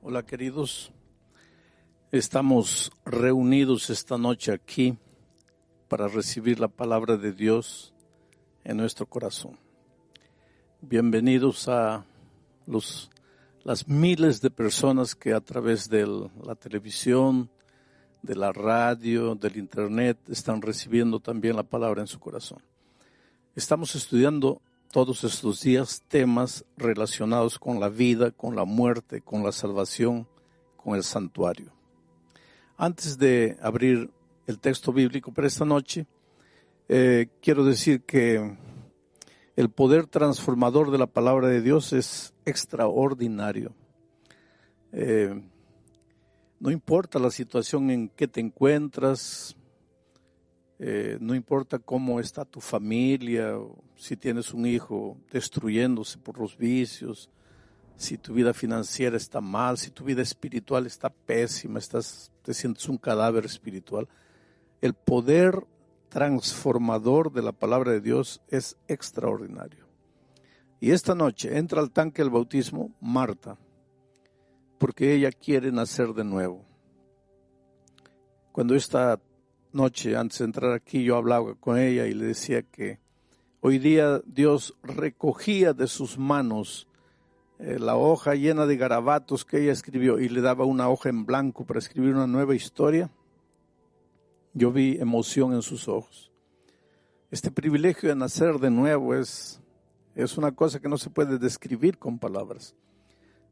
Hola queridos, estamos reunidos esta noche aquí para recibir la palabra de Dios en nuestro corazón. Bienvenidos a las miles de personas que a través de la televisión, de la radio, del internet están recibiendo también la palabra en su corazón. Estamos estudiando todos estos días temas relacionados con la vida, con la muerte, con la salvación, con el santuario. Antes de abrir el texto bíblico para esta noche, quiero decir que el poder transformador de la palabra de Dios es extraordinario. No importa la situación en que te encuentras, no importa cómo está tu familia, o si tienes un hijo destruyéndose por los vicios, si tu vida financiera está mal, si tu vida espiritual está pésima, te sientes un cadáver espiritual. El poder transformador de la palabra de Dios es extraordinario. Y esta noche entra al tanque del bautismo Marta, porque ella quiere nacer de nuevo. Cuando esta noche, antes de entrar aquí, yo hablaba con ella y le decía que hoy día Dios recogía de sus manos la hoja llena de garabatos que ella escribió y le daba una hoja en blanco para escribir una nueva historia. Yo vi emoción en sus ojos. Este privilegio de nacer de nuevo es una cosa que no se puede describir con palabras.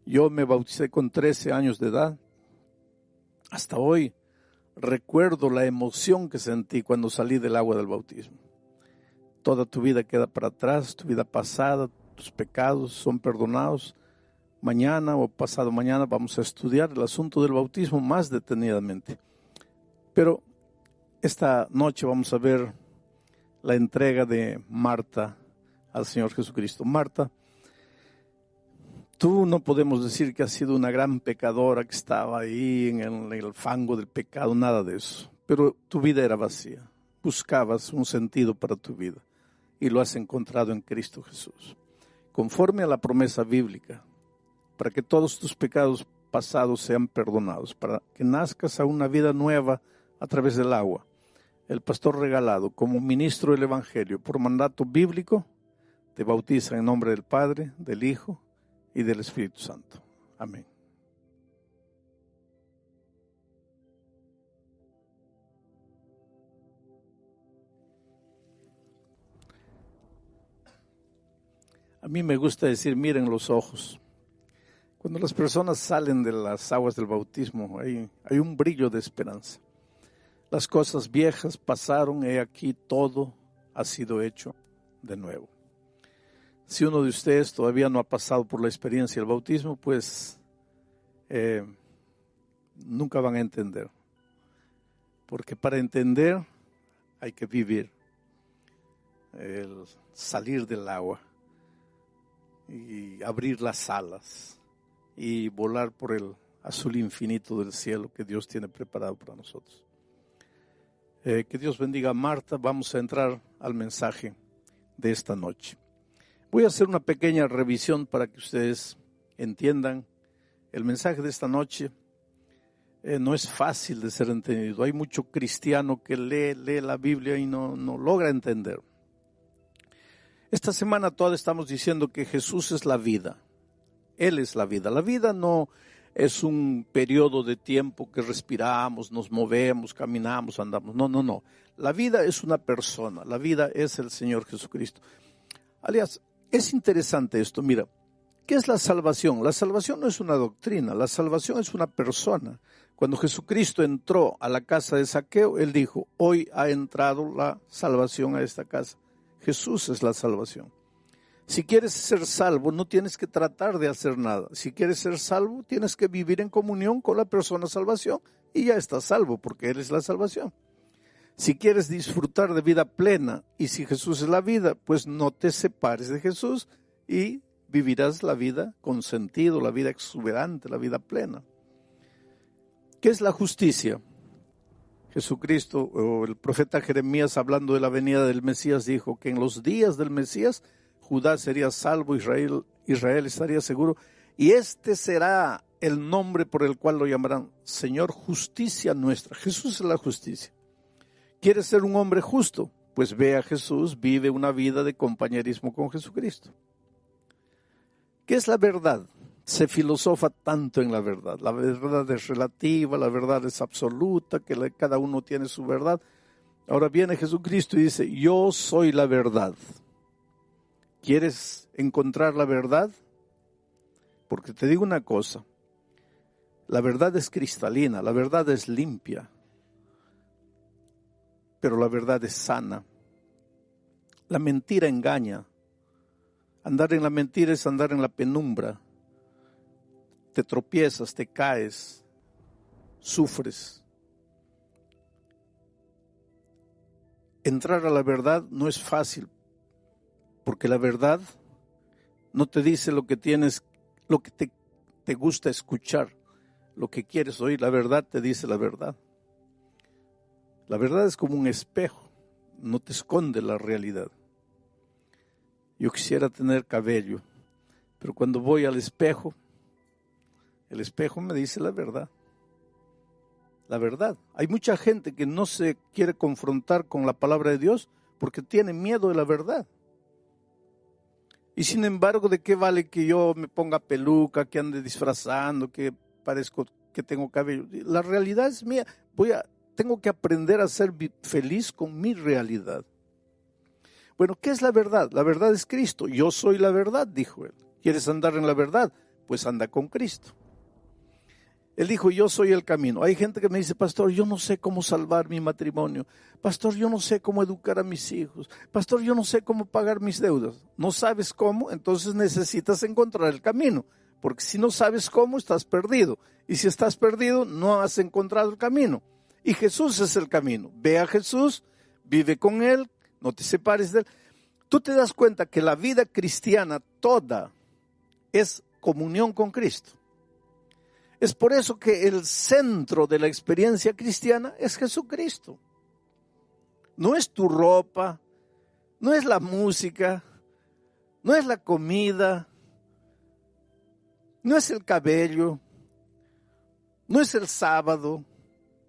Yo me bauticé con 13 años de edad. Hasta hoy recuerdo la emoción que sentí cuando salí del agua del bautismo. Toda tu vida queda para atrás, tu vida pasada, tus pecados son perdonados. Mañana o pasado mañana vamos a estudiar el asunto del bautismo más detenidamente. Pero esta noche vamos a ver la entrega de Marta al Señor Jesucristo. Marta, tú no podemos decir que has sido una gran pecadora que estaba ahí en el fango del pecado, nada de eso. Pero tu vida era vacía. Buscabas un sentido para tu vida y lo has encontrado en Cristo Jesús. Conforme a la promesa bíblica, para que todos tus pecados pasados sean perdonados, para que nazcas a una vida nueva a través del agua. El pastor regalado, como ministro del Evangelio, por mandato bíblico, te bautiza en nombre del Padre, del Hijo y del Espíritu Santo. Amén. A mí me gusta decir, miren los ojos. Cuando las personas salen de las aguas del bautismo, hay un brillo de esperanza. Las cosas viejas pasaron, he aquí todo ha sido hecho de nuevo. Si uno de ustedes todavía no ha pasado por la experiencia del bautismo, pues nunca van a entender. Porque para entender hay que vivir, el salir del agua y abrir las alas y volar por el azul infinito del cielo que Dios tiene preparado para nosotros. Que Dios bendiga a Marta. Vamos a entrar al mensaje de esta noche. Voy a hacer una pequeña revisión para que ustedes entiendan. El mensaje de esta noche no es fácil de ser entendido. Hay mucho cristiano que lee la Biblia y no logra entender. Esta semana toda estamos diciendo que Jesús es la vida. Él es la vida. La vida no es un periodo de tiempo que respiramos, nos movemos, caminamos, andamos. No. La vida es una persona. La vida es el Señor Jesucristo. Aliás, es interesante esto. Mira, ¿qué es la salvación? La salvación no es una doctrina. La salvación es una persona. Cuando Jesucristo entró a la casa de Zaqueo, Él dijo, hoy ha entrado la salvación a esta casa. Jesús es la salvación. Si quieres ser salvo, no tienes que tratar de hacer nada. Si quieres ser salvo, tienes que vivir en comunión con la persona salvación y ya estás salvo porque Él es la salvación. Si quieres disfrutar de vida plena y si Jesús es la vida, pues no te separes de Jesús y vivirás la vida con sentido, la vida exuberante, la vida plena. ¿Qué es la justicia? Jesucristo o el profeta Jeremías, hablando de la venida del Mesías, dijo que en los días del Mesías Judá sería salvo, Israel estaría seguro, y este será el nombre por el cual lo llamarán Señor, justicia nuestra. Jesús es la justicia. ¿Quieres ser un hombre justo? Pues ve a Jesús, vive una vida de compañerismo con Jesucristo. ¿Qué es la verdad? Se filosofa tanto en la verdad. La verdad es relativa, la verdad es absoluta, que cada uno tiene su verdad. Ahora viene Jesucristo y dice, yo soy la verdad. ¿Quieres encontrar la verdad? Porque te digo una cosa, la verdad es cristalina, la verdad es limpia, pero la verdad es sana. La mentira engaña. Andar en la mentira es andar en la penumbra. Te tropiezas, te caes, sufres. Entrar a la verdad no es fácil, porque la verdad no te dice lo que tienes, lo que te gusta escuchar, lo que quieres oír. La verdad te dice la verdad. La verdad es como un espejo, no te esconde la realidad. Yo quisiera tener cabello, pero cuando voy al espejo, el espejo me dice la verdad. La verdad. Hay mucha gente que no se quiere confrontar con la palabra de Dios porque tiene miedo de la verdad. Y sin embargo, ¿de qué vale que yo me ponga peluca, que ande disfrazando, que parezco que tengo cabello? La realidad es mía. Tengo que aprender a ser feliz con mi realidad. Bueno, ¿qué es la verdad? La verdad es Cristo. Yo soy la verdad, dijo él. ¿Quieres andar en la verdad? Pues anda con Cristo. Él dijo, yo soy el camino. Hay gente que me dice, pastor, yo no sé cómo salvar mi matrimonio. Pastor, yo no sé cómo educar a mis hijos. Pastor, yo no sé cómo pagar mis deudas. ¿No sabes cómo? Entonces necesitas encontrar el camino. Porque si no sabes cómo, estás perdido. Y si estás perdido, no has encontrado el camino. Y Jesús es el camino. Ve a Jesús, vive con Él, no te separes de Él. Tú te das cuenta que la vida cristiana toda es comunión con Cristo. Es por eso que el centro de la experiencia cristiana es Jesucristo. No es tu ropa, no es la música, no es la comida, no es el cabello, no es el sábado,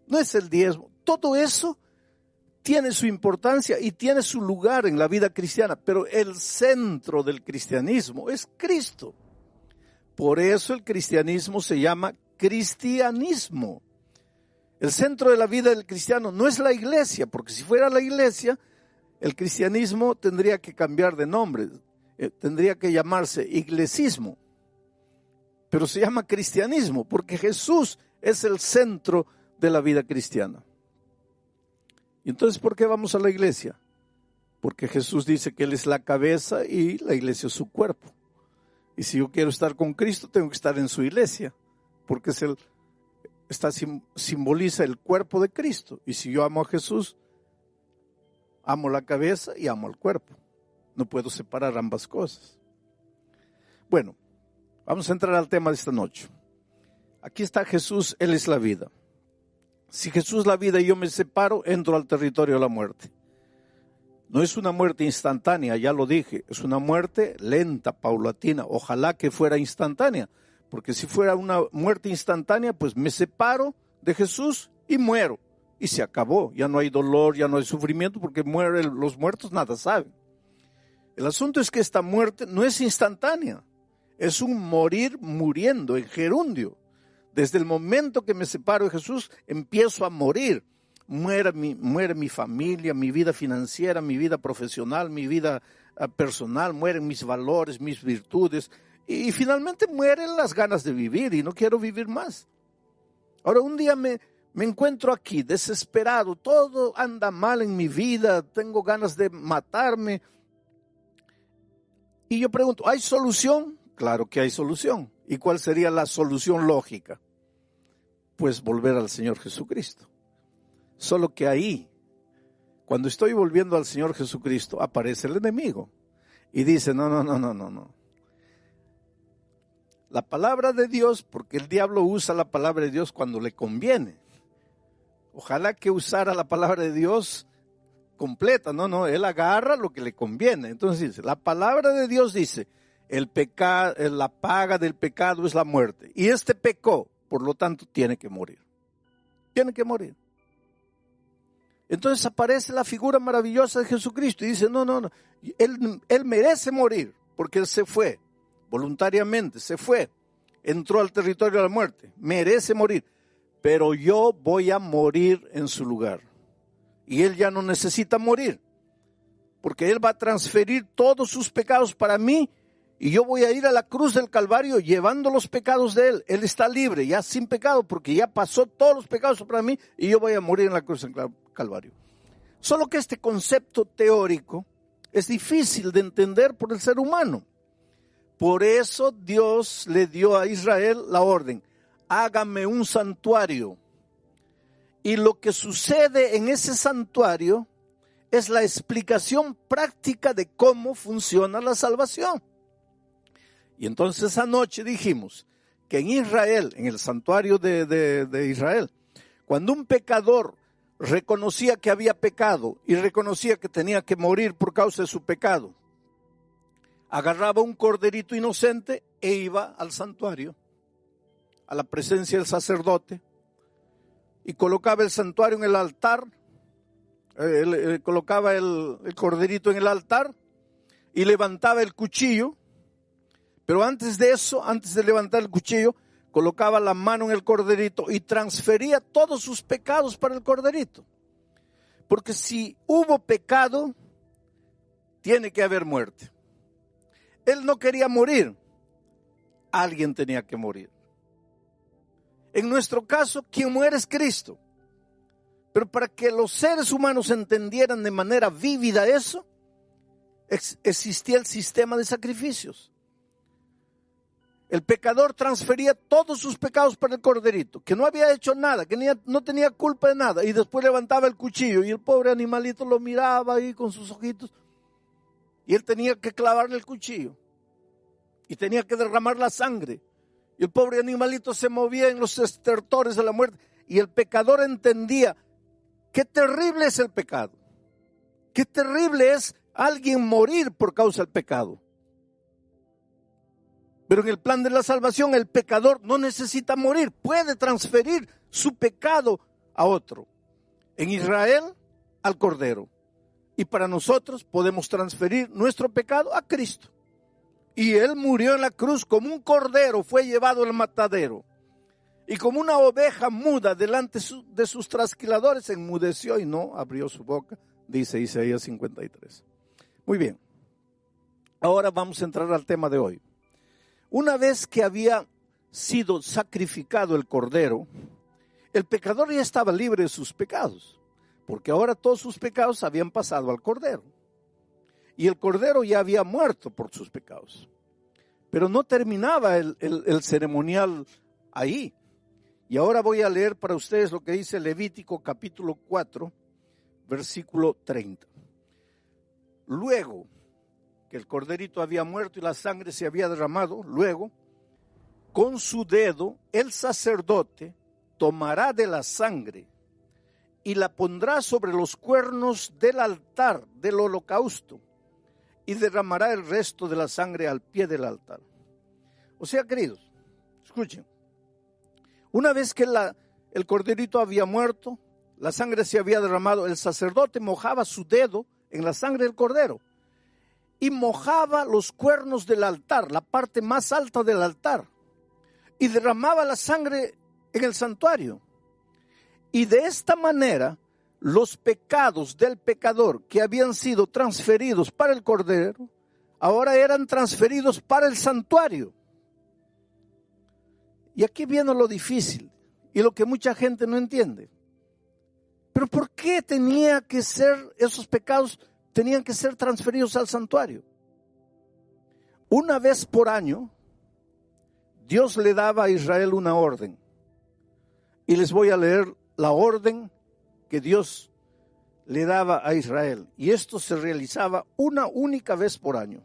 no es el diezmo. Todo eso tiene su importancia y tiene su lugar en la vida cristiana, pero el centro del cristianismo es Cristo. Por eso el cristianismo se llama cristianismo. El centro de la vida del cristiano no es la iglesia, porque si fuera la iglesia, el cristianismo tendría que cambiar de nombre, tendría que llamarse iglesismo, pero se llama cristianismo, porque Jesús es el centro de la vida cristiana. Y entonces, ¿por qué vamos a la iglesia? Porque Jesús dice que Él es la cabeza y la iglesia es su cuerpo. Y si yo quiero estar con Cristo, tengo que estar en su iglesia, porque simboliza el cuerpo de Cristo. Y si yo amo a Jesús, amo la cabeza y amo al cuerpo. No puedo separar ambas cosas. Bueno, vamos a entrar al tema de esta noche. Aquí está Jesús, Él es la vida. Si Jesús es la vida y yo me separo, entro al territorio de la muerte. No es una muerte instantánea, ya lo dije, es una muerte lenta, paulatina. Ojalá que fuera instantánea, porque si fuera una muerte instantánea, pues me separo de Jesús y muero. Y se acabó, ya no hay dolor, ya no hay sufrimiento, porque los muertos nada saben. El asunto es que esta muerte no es instantánea, es un morir muriendo en gerundio. Desde el momento que me separo de Jesús, empiezo a morir. Muere mi familia, mi vida financiera, mi vida profesional, mi vida personal, mueren mis valores, mis virtudes, y finalmente mueren las ganas de vivir y no quiero vivir más. Ahora un día me encuentro aquí desesperado, todo anda mal en mi vida, tengo ganas de matarme. Y yo pregunto, ¿hay solución? Claro que hay solución. ¿Y cuál sería la solución lógica? Pues volver al Señor Jesucristo. Solo que ahí, cuando estoy volviendo al Señor Jesucristo, aparece el enemigo y dice, no. La palabra de Dios, porque el diablo usa la palabra de Dios cuando le conviene. Ojalá que usara la palabra de Dios completa, no, él agarra lo que le conviene. Entonces dice, la palabra de Dios dice, La paga del pecado es la muerte. Y este pecó, por lo tanto tiene que morir. Tiene que morir. Entonces aparece la figura maravillosa de Jesucristo y dice, no, Él merece morir porque Él se fue, voluntariamente se fue, entró al territorio de la muerte, merece morir, pero yo voy a morir en su lugar. Y Él ya no necesita morir, porque Él va a transferir todos sus pecados para mí y yo voy a ir a la cruz del Calvario llevando los pecados de Él. Él está libre, ya sin pecado, porque ya pasó todos los pecados para mí y yo voy a morir en la cruz del Calvario. Solo que este concepto teórico es difícil de entender por el ser humano. Por eso Dios le dio a Israel la orden, hágame un santuario. Y lo que sucede en ese santuario es la explicación práctica de cómo funciona la salvación. Y entonces anoche dijimos que en Israel, en el santuario de Israel, cuando un pecador reconocía que había pecado y reconocía que tenía que morir por causa de su pecado, agarraba un corderito inocente e iba al santuario, a la presencia del sacerdote, y colocaba el santuario en el altar, colocaba el corderito en el altar y levantaba el cuchillo. Pero antes de eso, antes de levantar el cuchillo, colocaba la mano en el corderito y transfería todos sus pecados para el corderito. Porque si hubo pecado, tiene que haber muerte. Él no quería morir, alguien tenía que morir. En nuestro caso, quien muere es Cristo. Pero para que los seres humanos entendieran de manera vívida eso, existía el sistema de sacrificios. El pecador transfería todos sus pecados para el corderito, que no había hecho nada, que no tenía culpa de nada, y después levantaba el cuchillo y el pobre animalito lo miraba ahí con sus ojitos, y él tenía que clavarle el cuchillo, y tenía que derramar la sangre, y el pobre animalito se movía en los estertores de la muerte, y el pecador entendía qué terrible es el pecado, qué terrible es alguien morir por causa del pecado. Pero en el plan de la salvación el pecador no necesita morir, puede transferir su pecado a otro. En Israel al Cordero. Y para nosotros podemos transferir nuestro pecado a Cristo. Y Él murió en la cruz como un cordero, fue llevado al matadero. Y como una oveja muda delante de sus trasquiladores, enmudeció y no abrió su boca, dice Isaías 53. Muy bien, ahora vamos a entrar al tema de hoy. Una vez que había sido sacrificado el cordero, el pecador ya estaba libre de sus pecados, porque ahora todos sus pecados habían pasado al cordero. Y el cordero ya había muerto por sus pecados. Pero no terminaba el ceremonial ahí. Y ahora voy a leer para ustedes lo que dice Levítico capítulo 4, versículo 30. Luego que el corderito había muerto y la sangre se había derramado, luego, con su dedo, el sacerdote tomará de la sangre y la pondrá sobre los cuernos del altar del holocausto y derramará el resto de la sangre al pie del altar. O sea, queridos, escuchen, una vez que el corderito había muerto, la sangre se había derramado, el sacerdote mojaba su dedo en la sangre del cordero y mojaba los cuernos del altar, la parte más alta del altar, y derramaba la sangre en el santuario. Y de esta manera, los pecados del pecador que habían sido transferidos para el cordero, ahora eran transferidos para el santuario. Y aquí viene lo difícil y lo que mucha gente no entiende. Pero ¿por qué tenía que ser esos pecados? Tenían que ser transferidos al santuario. Una vez por año, Dios le daba a Israel una orden. Y les voy a leer la orden que Dios le daba a Israel. Y esto se realizaba una única vez por año.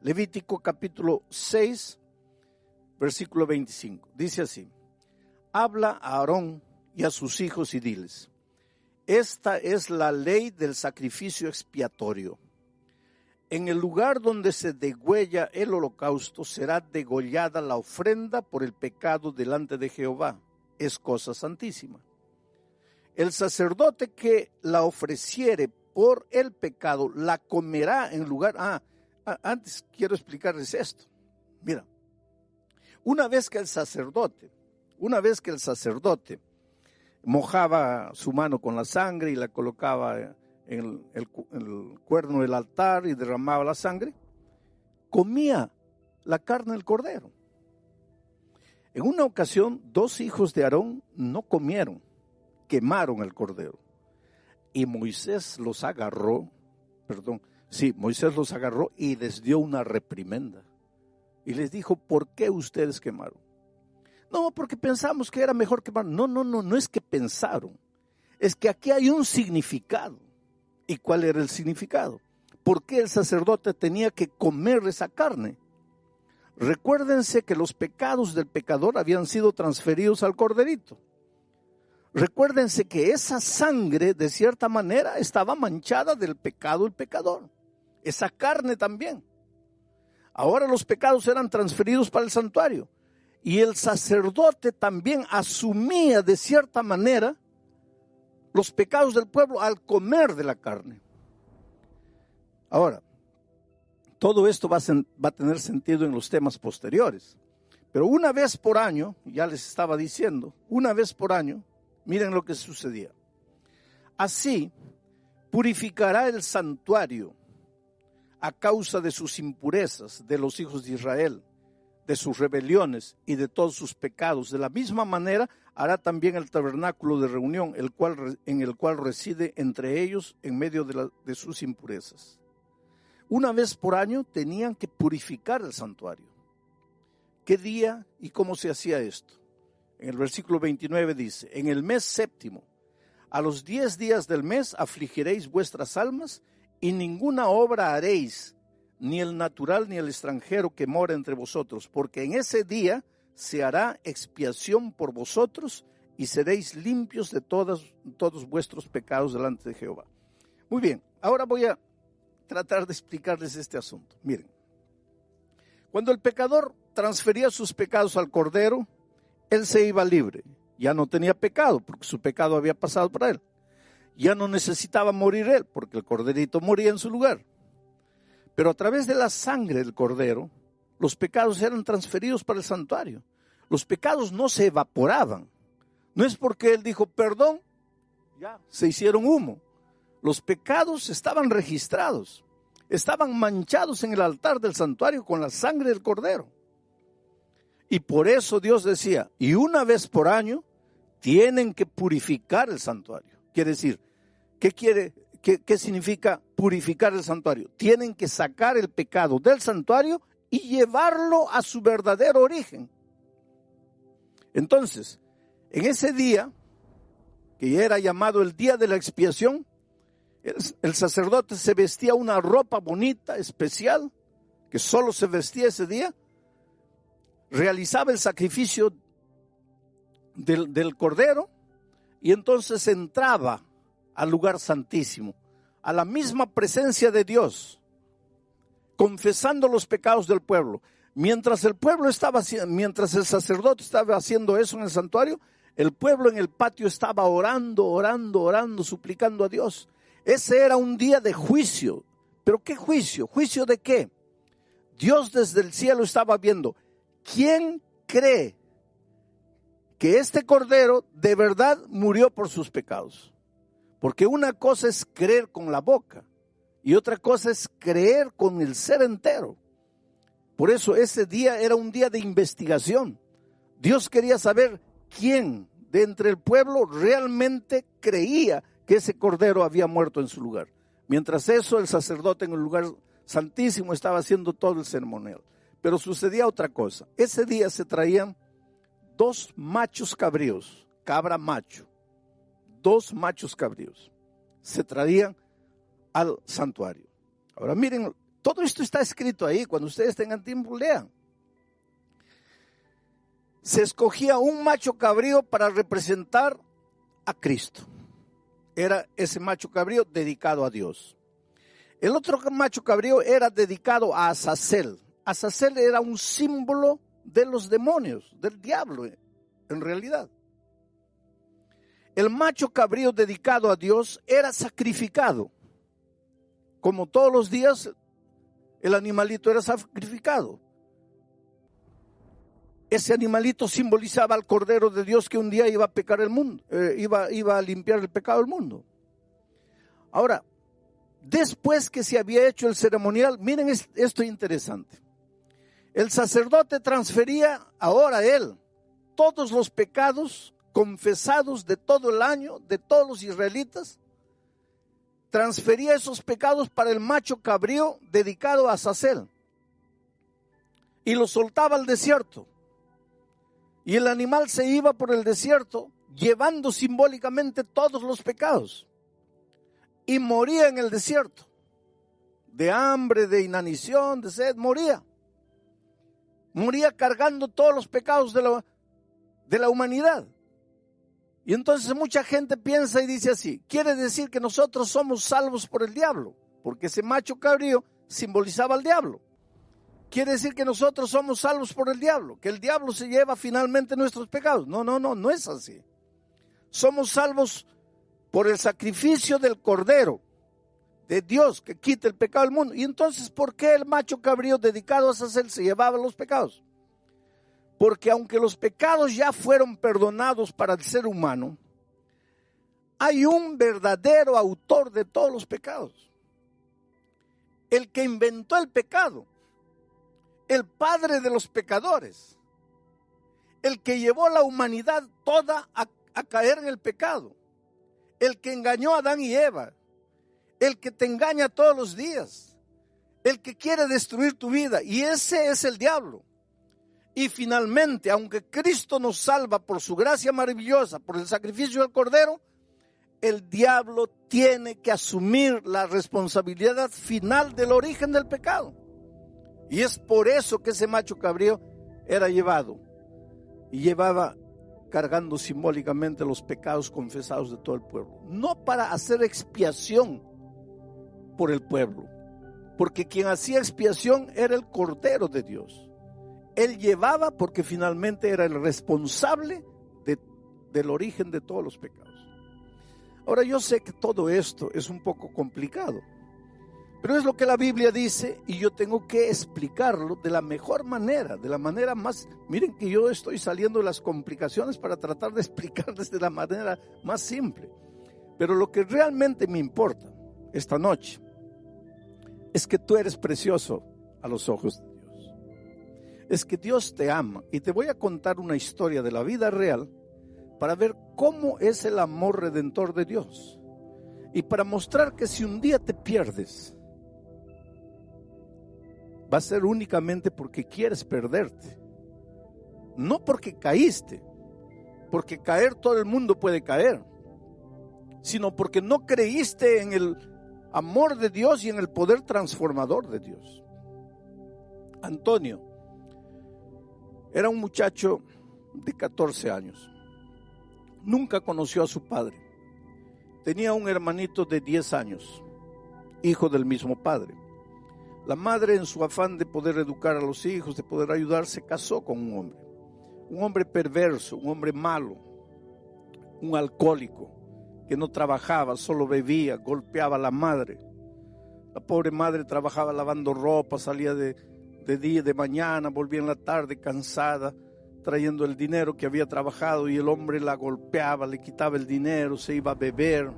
Levítico capítulo 6, versículo 25. Dice así: habla a Aarón y a sus hijos y diles: esta es la ley del sacrificio expiatorio. en el lugar donde se degüella el holocausto será degollada la ofrenda por el pecado delante de Jehová. Es cosa santísima. El sacerdote que la ofreciere por el pecado la comerá en lugar... Antes quiero explicarles esto. Mira, una vez que el sacerdote mojaba su mano con la sangre y la colocaba en el cuerno del altar y derramaba la sangre, comía la carne del cordero. En una ocasión, 2 hijos de Aarón no comieron, quemaron el cordero. Y Moisés los agarró y les dio una reprimenda. Y les dijo, ¿por qué ustedes quemaron? No, porque pensamos que era mejor quemar. No es que pensaron. Es que aquí hay un significado. ¿Y cuál era el significado? ¿Por qué el sacerdote tenía que comer esa carne? Recuérdense que los pecados del pecador habían sido transferidos al corderito. Recuérdense que esa sangre, de cierta manera, estaba manchada del pecado del pecador. Esa carne también. Ahora los pecados eran transferidos para el santuario. Y el sacerdote también asumía de cierta manera los pecados del pueblo al comer de la carne. Ahora, todo esto va a tener sentido en los temas posteriores. Pero una vez por año, ya les estaba diciendo, una vez por año, miren lo que sucedía. Así purificará el santuario a causa de sus impurezas de los hijos de Israel, de sus rebeliones y de todos sus pecados. De la misma manera hará también el tabernáculo de reunión, en el cual reside entre ellos en medio de sus impurezas. Una vez por año tenían que purificar el santuario. ¿Qué día y cómo se hacía esto? En el versículo 29 dice, en el mes séptimo, a los 10 días del mes afligiréis vuestras almas y ninguna obra haréis, ni el natural ni el extranjero que mora entre vosotros, porque en ese día se hará expiación por vosotros y seréis limpios de todos vuestros pecados delante de Jehová. Muy bien, ahora voy a tratar de explicarles este asunto. Miren, cuando el pecador transfería sus pecados al cordero, él se iba libre, ya no tenía pecado porque su pecado había pasado para él. Ya no necesitaba morir él porque el corderito moría en su lugar. Pero a través de la sangre del cordero, los pecados eran transferidos para el santuario. Los pecados no se evaporaban. No es porque él dijo, perdón, ya se hicieron humo. Los pecados estaban registrados, estaban manchados en el altar del santuario con la sangre del cordero. Y por eso Dios decía, y una vez por año tienen que purificar el santuario. Quiere decir, ¿qué significa purificar el santuario? Tienen que sacar el pecado del santuario y llevarlo a su verdadero origen. Entonces, en ese día, que era llamado el día de la expiación, el sacerdote se vestía una ropa bonita, especial, que solo se vestía ese día, realizaba el sacrificio del cordero y entonces entraba al lugar santísimo, a la misma presencia de Dios, confesando los pecados del pueblo. Mientras el sacerdote estaba haciendo eso en el santuario, el pueblo en el patio estaba orando, suplicando a Dios. Ese era un día de juicio. ¿Pero qué juicio? ¿Juicio de qué? Dios desde el cielo estaba viendo, ¿quién cree que este cordero de verdad murió por sus pecados? Porque una cosa es creer con la boca y otra cosa es creer con el ser entero. Por eso ese día era un día de investigación. Dios quería saber quién de entre el pueblo realmente creía que ese cordero había muerto en su lugar. Mientras eso, el sacerdote en el lugar santísimo estaba haciendo todo el ceremonial. Pero sucedía otra cosa. Ese día se traían 2 machos cabríos, cabra macho. 2 machos cabríos se traían al santuario. Ahora miren, todo esto está escrito ahí. Cuando ustedes tengan tiempo, lean. Se escogía un macho cabrío para representar a Cristo. Era ese macho cabrío dedicado a Dios. El otro macho cabrío era dedicado a Azazel. Azazel era un símbolo de los demonios, del diablo, en realidad. El macho cabrío dedicado a Dios era sacrificado. Como todos los días, el animalito era sacrificado. Ese animalito simbolizaba al Cordero de Dios que un día iba a pecar el mundo, iba a limpiar el pecado del mundo. Ahora, después que se había hecho el ceremonial, miren esto interesante. El sacerdote transfería ahora él todos los pecados confesados de todo el año, de todos los israelitas, transfería esos pecados para el macho cabrío dedicado a Azazel y lo soltaba al desierto. Y el animal se iba por el desierto llevando simbólicamente todos los pecados y moría en el desierto, de hambre, de inanición, de sed, moría cargando todos los pecados de la humanidad. Y entonces mucha gente piensa y dice así, quiere decir que nosotros somos salvos por el diablo, porque ese macho cabrío simbolizaba al diablo. Quiere decir que nosotros somos salvos por el diablo, que el diablo se lleva finalmente nuestros pecados. No es así. Somos salvos por el sacrificio del Cordero de Dios que quita el pecado del mundo. Y entonces, ¿por qué el macho cabrío dedicado a Azazel se llevaba los pecados? Porque aunque los pecados ya fueron perdonados para el ser humano, hay un verdadero autor de todos los pecados. El que inventó el pecado, el padre de los pecadores, el que llevó a la humanidad toda a caer en el pecado, el que engañó a Adán y Eva, el que te engaña todos los días, el que quiere destruir tu vida, y ese es el diablo. Y finalmente, aunque Cristo nos salva por su gracia maravillosa, por el sacrificio del Cordero, el diablo tiene que asumir la responsabilidad final del origen del pecado. Y es por eso que ese macho cabrío era llevado y llevaba cargando simbólicamente los pecados confesados de todo el pueblo. No para hacer expiación por el pueblo, porque quien hacía expiación era el Cordero de Dios. Él llevaba porque finalmente era el responsable del origen de todos los pecados. Ahora yo sé que todo esto es un poco complicado, pero es lo que la Biblia dice y yo tengo que explicarlo de la mejor manera, de la manera más... Miren que yo estoy saliendo de las complicaciones para tratar de explicar desde la manera más simple. Pero lo que realmente me importa esta noche es que tú eres precioso a los ojos de Dios. Es que Dios te ama y te voy a contar una historia de la vida real para ver cómo es el amor redentor de Dios y para mostrar que si un día te pierdes va a ser únicamente porque quieres perderte, no porque caíste, porque caer todo el mundo puede caer, sino porque no creíste en el amor de Dios y en el poder transformador de Dios. Antonio era un muchacho de 14 años. Nunca conoció a su padre. Tenía un hermanito de 10 años, hijo del mismo padre. La madre, en su afán de poder educar a los hijos, de poder ayudar, se casó con un hombre perverso, un hombre malo, un alcohólico que no trabajaba, solo bebía, golpeaba a la madre. La pobre madre trabajaba lavando ropa, salía de día, de mañana, volvía en la tarde cansada, trayendo el dinero que había trabajado y el hombre la golpeaba, le quitaba el dinero, se iba a beber.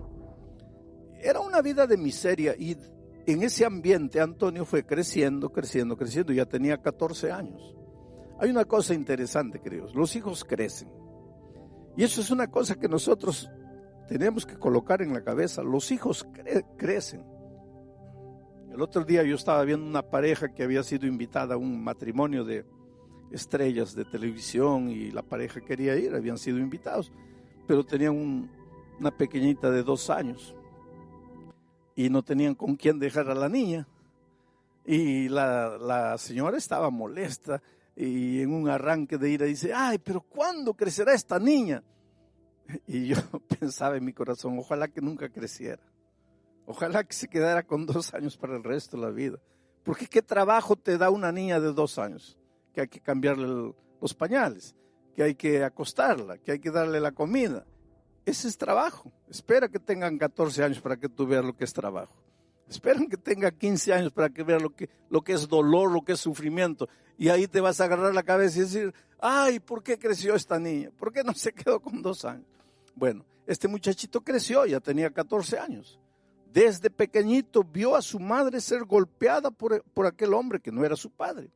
Era una vida de miseria y en ese ambiente Antonio fue creciendo, ya tenía 14 años. Hay una cosa interesante, queridos, los hijos crecen y eso es una cosa que nosotros tenemos que colocar en la cabeza. Los hijos crecen. El otro día yo estaba viendo una pareja que había sido invitada a un matrimonio de estrellas de televisión y la pareja quería ir, habían sido invitados, pero tenían una pequeñita de 2 años y no tenían con quién dejar a la niña y la señora estaba molesta y en un arranque de ira dice, ay, pero ¿cuándo crecerá esta niña? Y yo pensaba en mi corazón, ojalá que nunca creciera. Ojalá que se quedara con 2 años para el resto de la vida. Porque ¿qué trabajo te da una niña de 2 años? Que hay que cambiarle los pañales, que hay que acostarla, que hay que darle la comida. Ese es trabajo. Espera que tengan 14 años para que tú veas lo que es trabajo. Esperan que tenga 15 años para que veas lo que es dolor, lo que es sufrimiento. Y ahí te vas a agarrar la cabeza y decir, ay, ¿por qué creció esta niña? ¿Por qué no se quedó con 2 años? Bueno, este muchachito creció, ya tenía 14 años. Desde pequeñito vio a su madre ser golpeada por aquel hombre que no era su padre.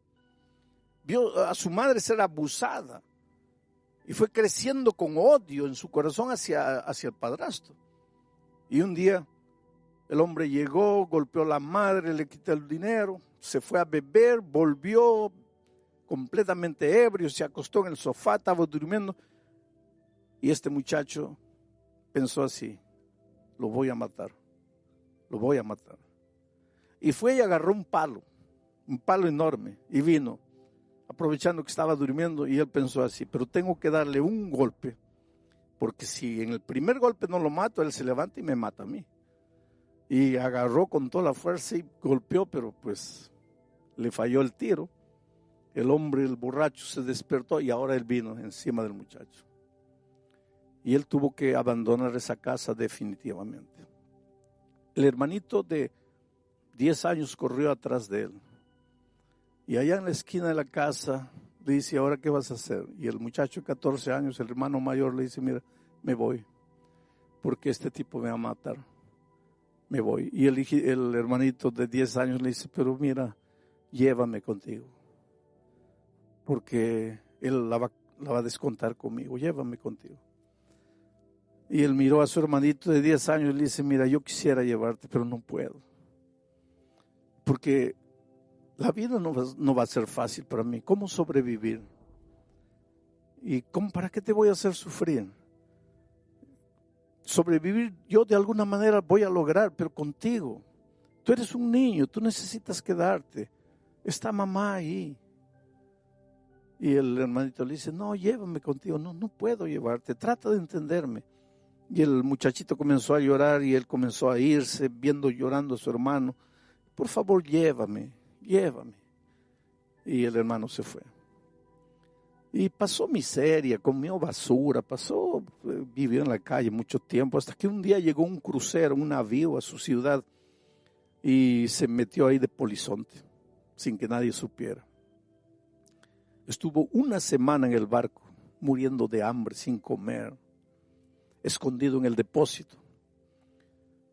Vio a su madre ser abusada. Y fue creciendo con odio en su corazón hacia el padrastro. Y un día el hombre llegó, golpeó a la madre, le quitó el dinero, se fue a beber, volvió completamente ebrio, se acostó en el sofá, estaba durmiendo. Y este muchacho pensó así, lo voy a matar. Lo voy a matar. Y fue y agarró un palo enorme, y vino, aprovechando que estaba durmiendo, y él pensó así, pero tengo que darle un golpe, porque si en el primer golpe no lo mato, él se levanta y me mata a mí. Y agarró con toda la fuerza y golpeó, pero pues le falló el tiro. El hombre, el borracho, se despertó y ahora él vino encima del muchacho. Y él tuvo que abandonar esa casa definitivamente. El hermanito de 10 años corrió atrás de él. Y allá en la esquina de la casa le dice, ¿ahora qué vas a hacer? Y el muchacho de 14 años, el hermano mayor, le dice, mira, me voy, porque este tipo me va a matar. Me voy. Y el hermanito de 10 años le dice, pero mira, llévame contigo, porque él la va a descontar conmigo, llévame contigo. Y él miró a su hermanito de 10 años y le dice, mira, yo quisiera llevarte, pero no puedo. Porque la vida no va a ser fácil para mí. ¿Cómo sobrevivir? ¿Y para qué te voy a hacer sufrir? Sobrevivir yo de alguna manera voy a lograr, pero contigo. Tú eres un niño, tú necesitas quedarte. Está mamá ahí. Y el hermanito le dice, no, llévame contigo. No, no puedo llevarte, trata de entenderme. Y el muchachito comenzó a llorar y él comenzó a irse, viendo llorando a su hermano. Por favor, llévame. Y el hermano se fue. Y pasó miseria, comió basura, vivió en la calle mucho tiempo, hasta que un día llegó un crucero, un navío a su ciudad y se metió ahí de polizonte, sin que nadie supiera. Estuvo una semana en el barco, muriendo de hambre, sin comer, escondido en el depósito,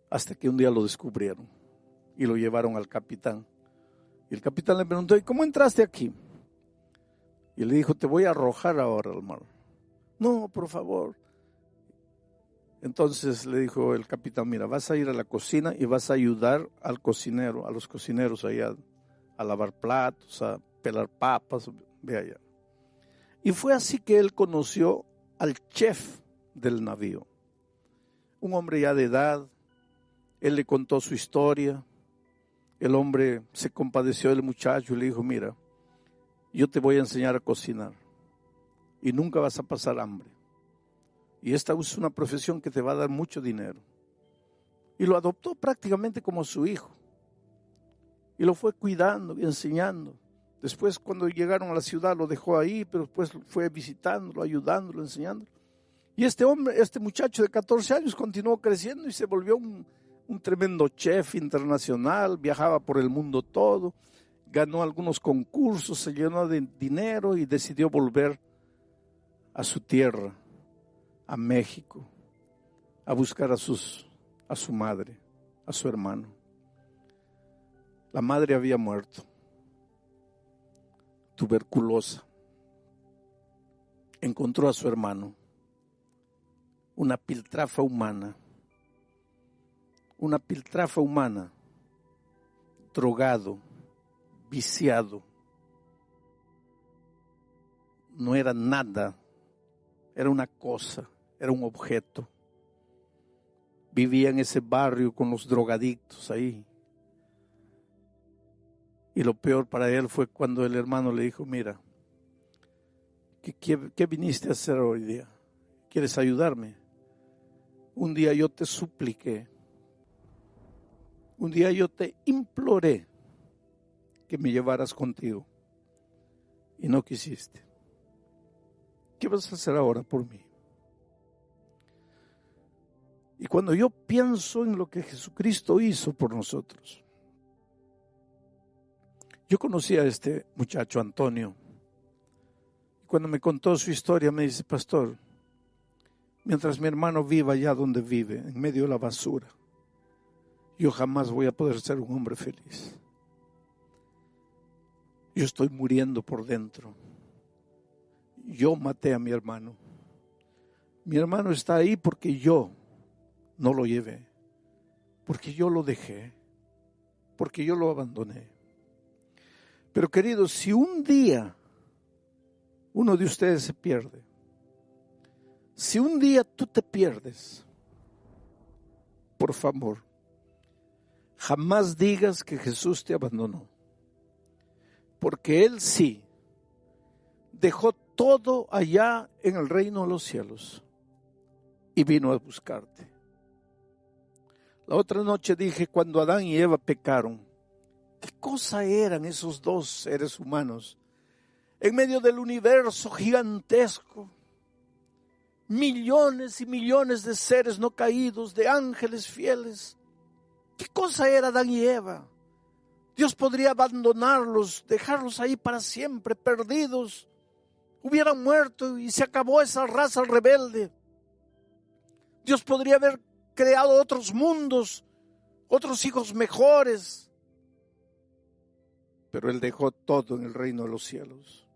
hasta que un día lo descubrieron y lo llevaron al capitán. Y el capitán le preguntó, ¿y cómo entraste aquí? Y le dijo, te voy a arrojar ahora al mar. No, por favor. Entonces le dijo el capitán, mira, vas a ir a la cocina y vas a ayudar al cocinero, a los cocineros allá, a lavar platos, a pelar papas, ve allá. Y fue así que él conoció al chef del navío, un hombre ya de edad. Él le contó su historia. El hombre se compadeció del muchacho y le dijo, mira, yo te voy a enseñar a cocinar y nunca vas a pasar hambre. Y esta es una profesión que te va a dar mucho dinero. Y lo adoptó prácticamente como su hijo. Y lo fue cuidando y enseñando. Después, cuando llegaron a la ciudad, lo dejó ahí, pero después fue visitándolo, ayudándolo, enseñándolo. Y este muchacho de 14 años continuó creciendo y se volvió un tremendo chef internacional, viajaba por el mundo todo. Ganó algunos concursos, se llenó de dinero y decidió volver a su tierra, a México, a buscar a su madre, a su hermano. La madre había muerto, tuberculosa. Encontró a su hermano, una piltrafa humana, drogado, viciado. No era nada, era una cosa, era un objeto. Vivía en ese barrio con los drogadictos ahí. Y lo peor para él fue cuando el hermano le dijo, mira, ¿qué viniste a hacer hoy día? ¿Quieres ayudarme? Un día yo te supliqué Un día yo te imploré que me llevaras contigo y no quisiste. ¿Qué vas a hacer ahora por mí? Y cuando yo pienso en lo que Jesucristo hizo por nosotros, yo conocí a este muchacho Antonio. Cuando me contó su historia me dice: pastor, mientras mi hermano viva allá donde vive, en medio de la basura, yo jamás voy a poder ser un hombre feliz. Yo estoy muriendo por dentro. Yo maté a mi hermano. Mi hermano está ahí porque yo no lo llevé, porque yo lo dejé, porque yo lo abandoné. Pero queridos, si un día uno de ustedes se pierde, si un día tú te pierdes, por favor, jamás digas que Jesús te abandonó, porque Él sí dejó todo allá en el reino de los cielos y vino a buscarte. La otra noche dije, cuando Adán y Eva pecaron, ¿qué cosa eran esos dos seres humanos en medio del universo gigantesco? Millones y millones de seres no caídos, de ángeles fieles. ¿Qué cosa era Adán y Eva? Dios podría abandonarlos, dejarlos ahí para siempre, perdidos. Hubieran muerto y se acabó esa raza rebelde. Dios podría haber creado otros mundos, otros hijos mejores. Pero Él dejó todo en el reino de los cielos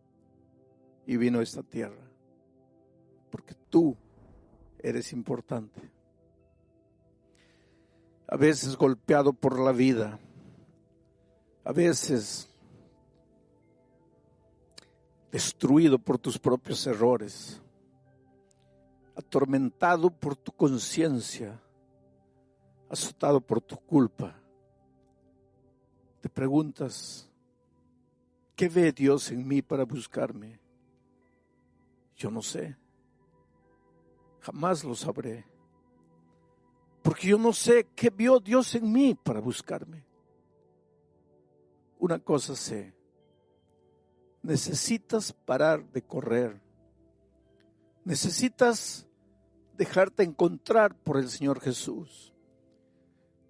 y vino a esta tierra. Porque tú eres importante. A veces golpeado por la vida, a veces destruido por tus propios errores, atormentado por tu conciencia, azotado por tu culpa. Te preguntas, ¿qué ve Dios en mí para buscarme? Yo no sé. Jamás lo sabré. Porque yo no sé qué vio Dios en mí para buscarme. Una cosa sé. Necesitas parar de correr. Necesitas dejarte encontrar por el Señor Jesús.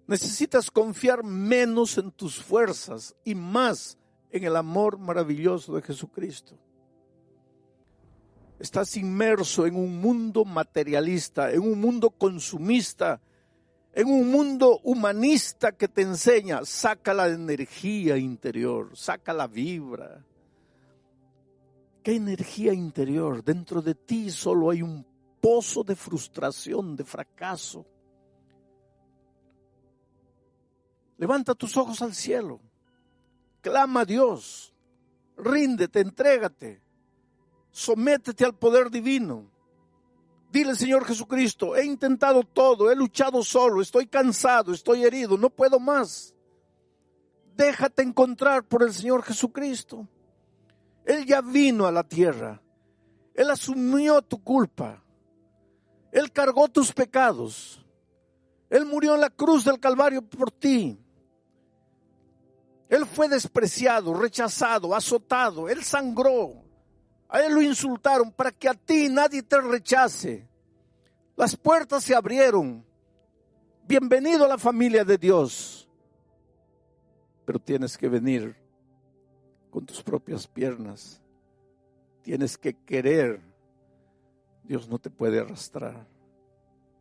Necesitas confiar menos en tus fuerzas y más en el amor maravilloso de Jesucristo. Estás inmerso en un mundo materialista, en un mundo consumista, en un mundo humanista que te enseña, saca la energía interior, saca la vibra. ¿Qué energía interior? Dentro de ti solo hay un pozo de frustración, de fracaso. Levanta tus ojos al cielo, clama a Dios, ríndete, entrégate, sométete al poder divino. Dile: Señor Jesucristo, he intentado todo, he luchado solo, estoy cansado, estoy herido, no puedo más. Déjate encontrar por el Señor Jesucristo. Él ya vino a la tierra, Él asumió tu culpa, Él cargó tus pecados, Él murió en la cruz del Calvario por ti. Él fue despreciado, rechazado, azotado, Él sangró. A Él lo insultaron para que a ti nadie te rechace. Las puertas se abrieron. Bienvenido a la familia de Dios. Pero tienes que venir con tus propias piernas. Tienes que querer. Dios no te puede arrastrar.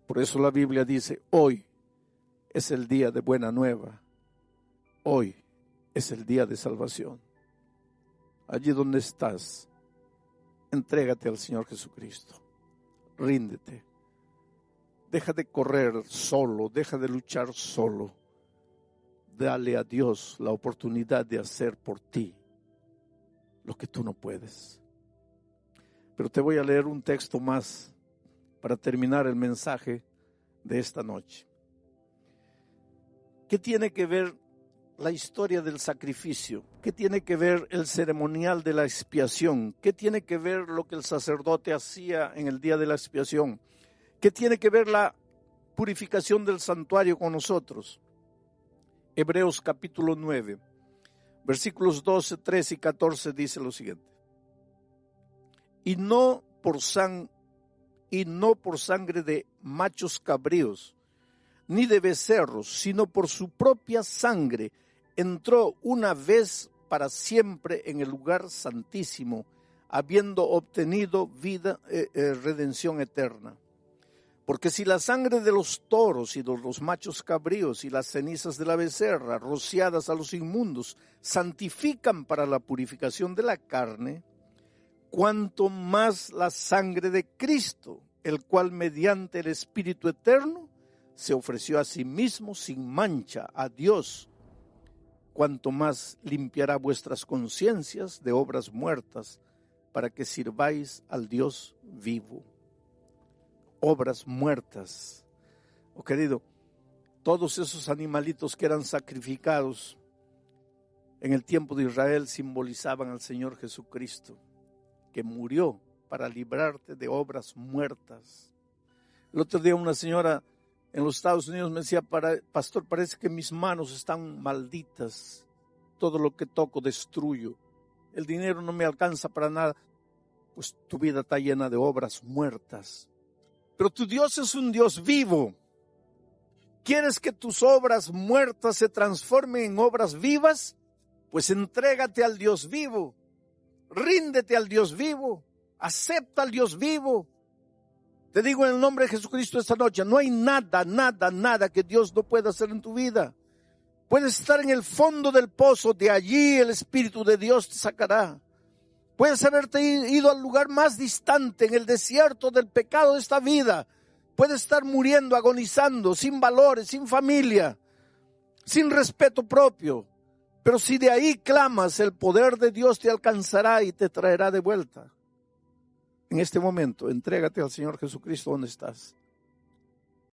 Por eso la Biblia dice: hoy es el día de buena nueva. Hoy es el día de salvación. Allí donde estás, entrégate al Señor Jesucristo. Ríndete. Deja de correr solo, deja de luchar solo. Dale a Dios la oportunidad de hacer por ti lo que tú no puedes. Pero te voy a leer un texto más para terminar el mensaje de esta noche. ¿Qué tiene que ver la historia del sacrificio? ¿Qué tiene que ver el ceremonial de la expiación? ¿Qué tiene que ver lo que el sacerdote hacía en el día de la expiación? ¿Qué tiene que ver la purificación del santuario con nosotros? Hebreos capítulo 9, versículos 12, 13 y 14 dice lo siguiente. Y no por sangre de machos cabríos, ni de becerros, sino por su propia sangre, entró una vez para siempre en el lugar santísimo, habiendo obtenido redención eterna. Porque si la sangre de los toros y de los machos cabríos y las cenizas de la becerra, rociadas a los inmundos, santifican para la purificación de la carne, cuanto más la sangre de Cristo, el cual mediante el Espíritu eterno se ofreció a sí mismo sin mancha a Dios, cuanto más limpiará vuestras conciencias de obras muertas para que sirváis al Dios vivo. Obras muertas. Oh querido, todos esos animalitos que eran sacrificados en el tiempo de Israel simbolizaban al Señor Jesucristo, que murió para librarte de obras muertas. El otro día una señora en los Estados Unidos me decía, pastor, parece que mis manos están malditas, todo lo que toco destruyo, el dinero no me alcanza para nada. Pues tu vida está llena de obras muertas. Pero tu Dios es un Dios vivo. ¿Quieres que tus obras muertas se transformen en obras vivas? Pues entrégate al Dios vivo. Ríndete al Dios vivo. Acepta al Dios vivo. Te digo en el nombre de Jesucristo esta noche, no hay nada que Dios no pueda hacer en tu vida. Puedes estar en el fondo del pozo, de allí el Espíritu de Dios te sacará. Puedes haberte ido al lugar más distante, en el desierto del pecado de esta vida. Puedes estar muriendo, agonizando, sin valores, sin familia, sin respeto propio. Pero si de ahí clamas, el poder de Dios te alcanzará y te traerá de vuelta. En este momento, entrégate al Señor Jesucristo donde estás.